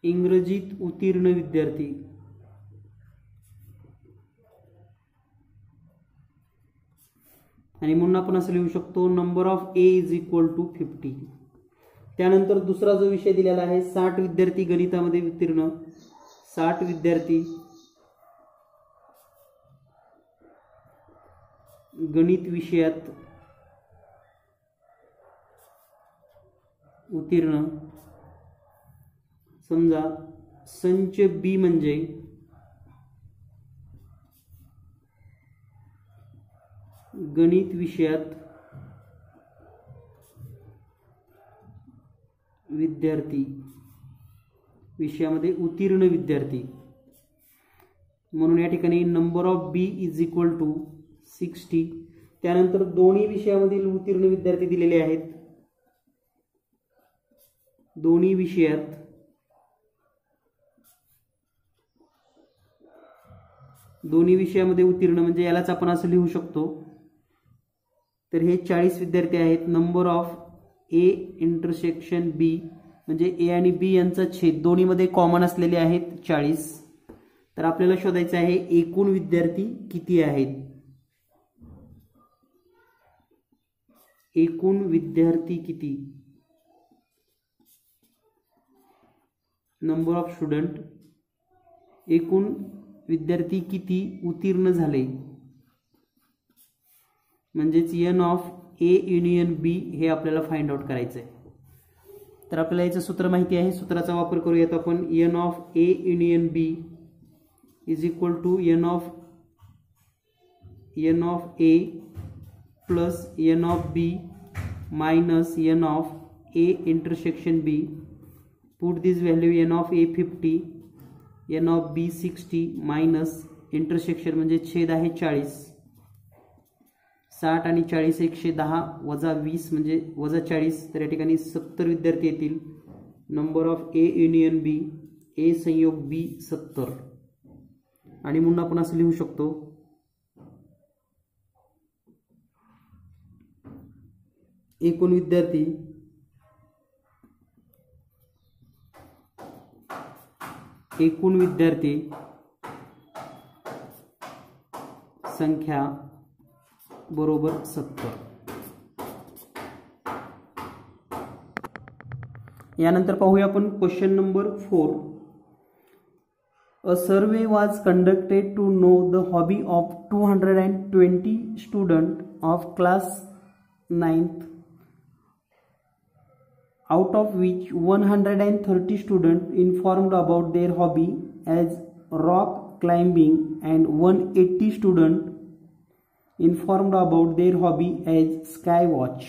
इंग्रजीत उत्तीर्ण विद्यार्थी, आणि म्हणून आपण असं लिहू शकतो number of A is equal to 50. त्यानंतर दुसरा जो विषय दिलेला आहे 60 विद्यार्थी गणितामध्ये उत्तीर्ण, 60 विद्यार्थी गणित विषयात उत्तीर्ण. समजा संच बी म्हणजे गणित विषयात विद्यार्थी, विषयामध्ये उत्तीर्ण विद्यार्थी, म्हणून या ठिकाणी number of B is equal to 60. त्यानंतर दोन्ही विषयामधील उत्तीर्ण विद्यार्थी दिलेले आहेत, दोन्ही विषयात दोन्ही विषयामध्ये उत्तीर्ण म्हणजे यालाच आपण असं लिहू शकतो. तर हे 40 विद्यार्थी आहेत. नंबर ऑफ ए इंटरसेक्शन बी म्हणजे ए आणि बी यांचा छेद दोन्हीमध्ये कॉमन असलेले आहेत 40. तर आपल्याला शोधायचं आहे एकूण विद्यार्थी किती आहेत. एकूण विद्यार्थी किती, नंबर ऑफ स्टुडंट, एकूण विद्यार्थी किती उत्तीर्ण झाले, म्हणजेच एन ऑफ ए युनियन बी हे आपल्याला फाइंड आउट करायचं आहे. तर आपल्याला याचं सूत्र माहिती आहे, सूत्राचा वापर करूयात आपण. N of A union B is equal to n of A plus n of B minus n of A intersection B. Put this value n of A 50, n of B 60 minus intersection म्हणजे छेद आहे 40. 60 आणि 40 110 वजा 20 म्हणजे वजा 40. तर या ठिकाणी 70 विद्यार्थी येतील. नंबर ऑफ ए युनियन बी, ए संयोग बी 70, आणि म्हणून आपण असं लिहू शकतो एकूण विद्यार्थी संख्या बरोबर 70. यानंतर पाहूया आपण question number 4. A survey was conducted to know the hobby of 220 students of class 9th, out of which 130 students informed about their hobby as rock climbing and 180 students informed about their hobby as sky watch.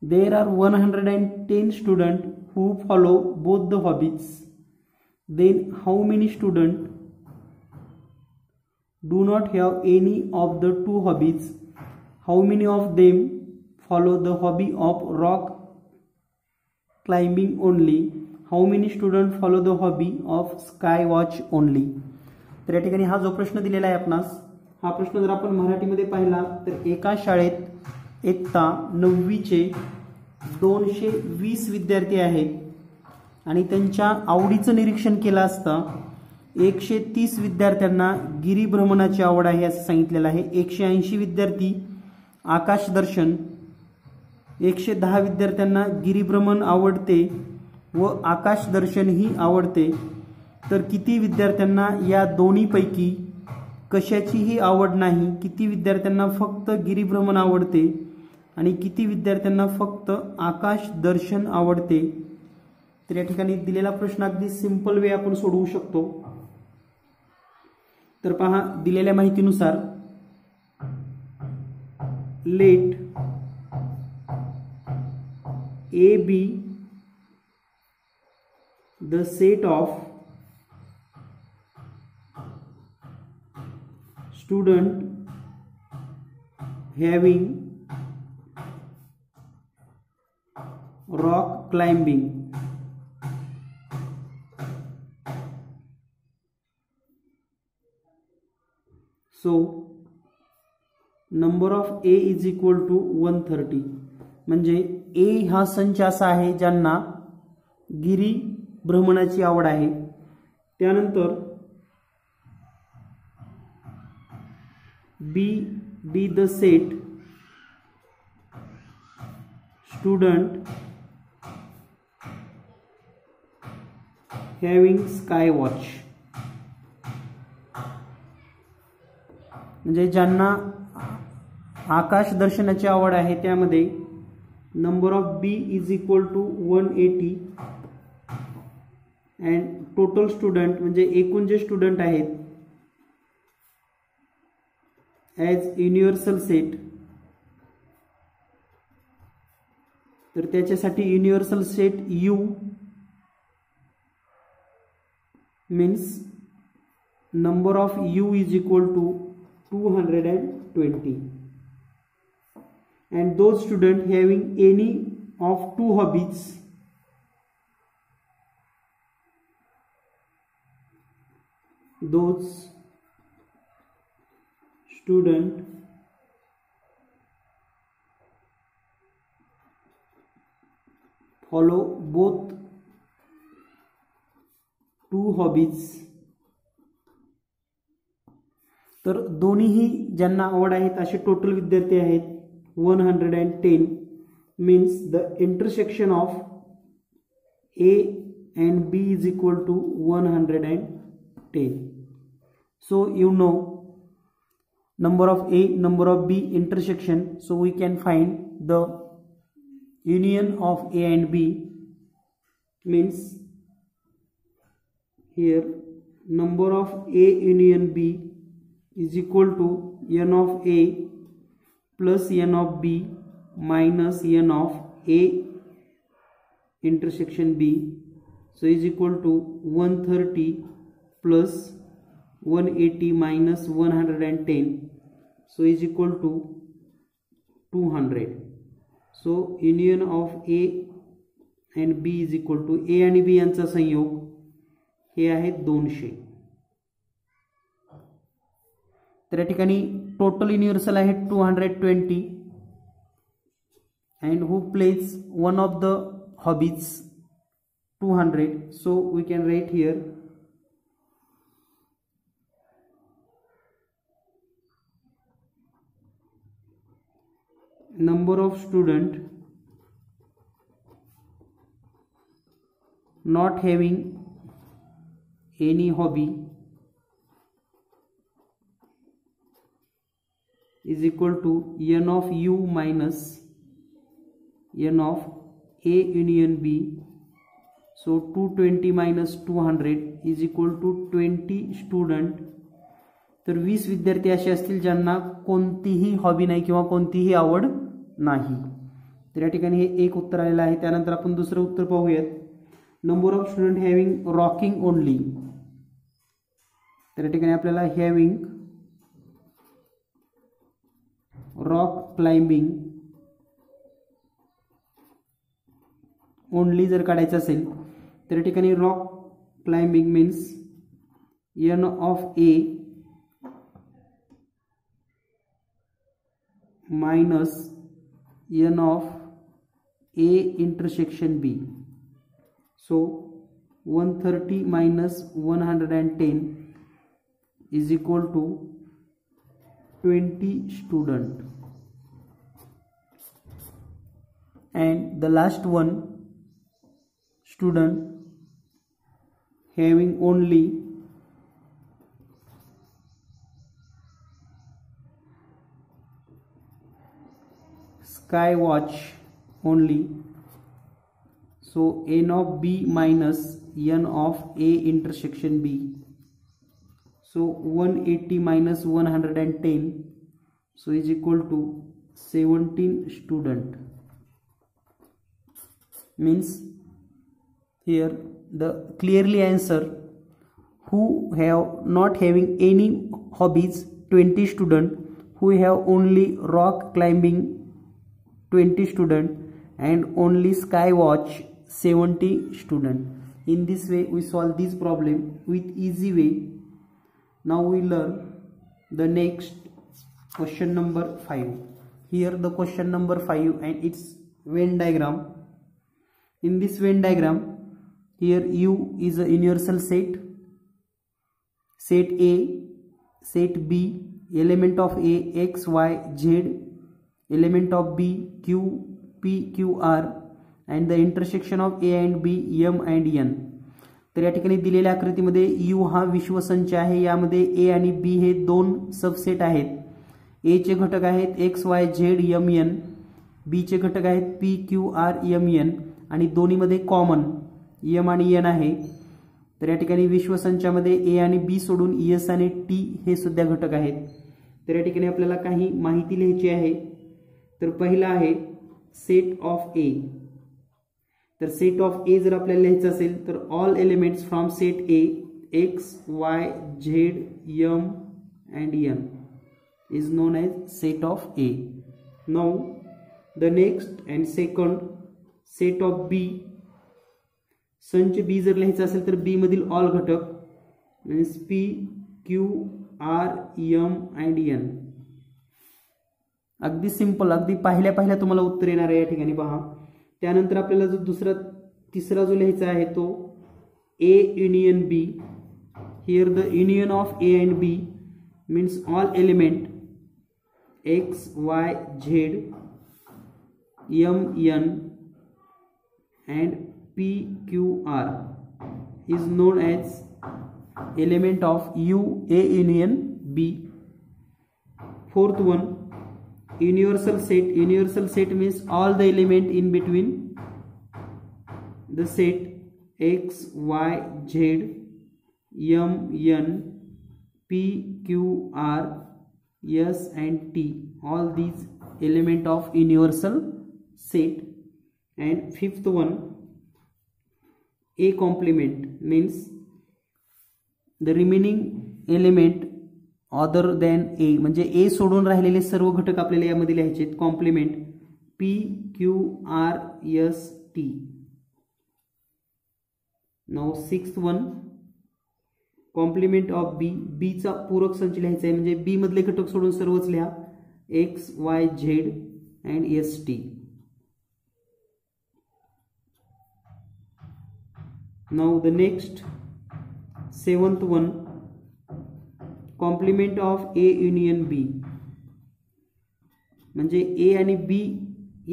There are 110 students who follow both the hobbies. Then how many students do not have any of the two hobbies? How many of them follow the hobby of rock climbing only? How many students follow the hobby of sky watch only? तर या ठिकाणी हा जो प्रश्न दिलेला आहे आपणास, हा प्रश्न जर आपण मराठीमध्ये पाहिला तर एका शाळेत इयत्ता 9वीचे 220 विद्यार्थी आहेत आणि त्यांच्या आवडीचं निरीक्षण केलं असता 130 विद्यार्थ्यांना गिरिभ्रमणाची आवड आहे असं सांगितलेलं आहे. 180 विद्यार्थी आकाशदर्शन, 110 विद्यार्थ्यांना गिरिभ्रमण आवडते व आकाशदर्शन ही आवडते. तर किती विद्यार्थ्यांना या दोन्हीपैकी कशाचीही आवड नाही? किती विद्यार्थ्यांना फक्त गिरिभ्रमण आवडते आणि किती विद्यार्थ्यांना फक्त आकाशदर्शन आवडते? तर या ठिकाणी दिलेला प्रश्न अगदी सिंपल वे आपण सोडवू शकतो. तर पहा, दिलेल्या माहितीनुसार let A be the set of student having rock climbing. So number of A is equal to 130. म्हणजे A हा संच असा आहे ज्यांना गिरी भ्रमणाची आवड आहे. त्यानंतर B be the set student having sky watch. म्हणजे ज्यांना आकाश दर्शनाची आवड आहे त्यामध्ये number of B is equal to 180 and total student म्हणजे एकूण जे स्टुडंट आहेत ॲज युनिव्हर्सल सेट. तर त्याच्यासाठी universal set U means number of U is equal to 220 and those students having any of two hobbies those student follow both two hobbies. तर दोन्हीही ज्यांना आवड आहेत असे टोटल विद्यार्थी आहेत 110 means the intersection of A and B is equal to 110. So you know number of A, number of B intersection, so we can find the union of A and B means here number of A union B is equal to n of A plus n of B minus n of A intersection B, so is equal to 130 plus 180 minus 110, so is equal to 200. So union of A and B is equal to A आणि B यांचा संयोग हे आहे 200. तर या ठिकाणी total universal आहे 220 and who plays one of the hobbies 200, so we can write here number of student not having any hobby is equal to n of u minus n of A union B. So 220 minus 200 is equal to 20 student. तर 20 विद्यार्थी असे असतील ज्यांना कोणतीही hobby नाही किंवा कोणतीही आवड नाही. तर या ठिकाणी हे एक उत्तर आलेलं आहे. त्यानंतर आपण दुसरं उत्तर पाहूयात. Number of student having rocking only. तर या ठिकाणी आपल्याला हॅव्हिंग रॉक क्लाइंबिंग ओनली जर काढायचं असेल तर या ठिकाणी rock climbing means n of A minus n of A intersection B. So 130 minus 110 is equal to 20 student. And the last one, student having only sky watch only. So n of B minus n of A intersection B. So 180 minus 110, so is equal to 17 student. Means here the clearly answer who have not having any hobbies 20 student, who have only rock climbing 20 student, and only sky watch 70 student. In this way we solve this problem with easy way. Now we learn the next question number 5. Here the question number 5 and its Venn diagram. In this Venn diagram, here U is a universal set, set A, set B, element of A x, y, z, element of B q, p, q, r, and the intersection of A and B m and n. तर या ठिकाणी दिलेल्या आकृतीमध्ये U हा विश्वसंच आहे. यामध्ये A आणि B हे दोन सबसेट आहेत. A चे घटक आहेत x, y, z, m, n. B चे घटक आहेत p, q, r, m, n. आणि दोन्हीमध्ये कॉमन m आणि n आहे. तर या ठिकाणी विश्वसंचामध्ये A आणि B सोडून S आणि T हे सुद्धा घटक आहेत. तर या ठिकाणी आपल्याला काही माहिती लिहायची आहे. तर पहिला आहे सेट ऑफ A. तर सेट ऑफ A जर आपल्याला लिहायचं असेल तर all elements from set A x, y, z, m and n is known as set of A. Now the next and second set of B. संच B जर लिहायचं असेल तर B मधील ऑल घटक means p, q, r, m and n. अगदी simple, अगदी पहिल्या तुम्हाला उत्तर येणार आहे या ठिकाणी पहा. त्यानंतर आपल्याला जो तिसरा जो लिहायचा आहे तो A union B. Here the union of A and B means all element x, y, z, m, n and p, q, r is known as element of U A union B. Fourth one, universal set. Universal set means all the element in between the set x, y, z, m, n, p, q, r, s and t. All these element of universal set. And fifth one, A complement means the remaining element other than A. म्हणजे A सोडून राहिलेले सर्व घटक आपल्याला यामध्ये लिहायचे आहेत. Complement p, q, r, s, t. Now sixth one, complement of B. B चा पूरक संच लिहायचा आहे. म्हणजे B मधले घटक सोडून सर्वच लिहा x, y, z and s, t. Now the next seventh one, complement of A union B. म्हणजे A आणि B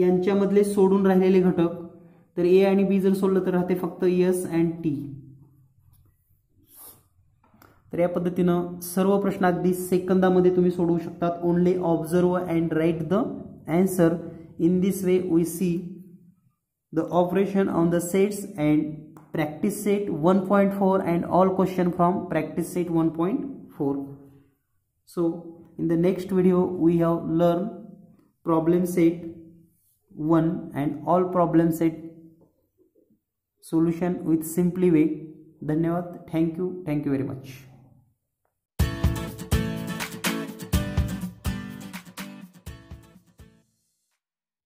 यांच्यामधले सोडून राहिलेले घटक. तर A आणि B जर सोडलं तर राहते फक्त S and T. तर या पद्धतीनं सर्व प्रश्न अगदी सेकंदामध्ये तुम्ही सोडवू शकतात. Only observe and write the answer. In this way we see the operation on the sets and practice set 1.4 and all question from practice set 1.4. So in the next video we have learned problem set 1 and all problem set solution with simply way. धन्यवाद. Thank you very much.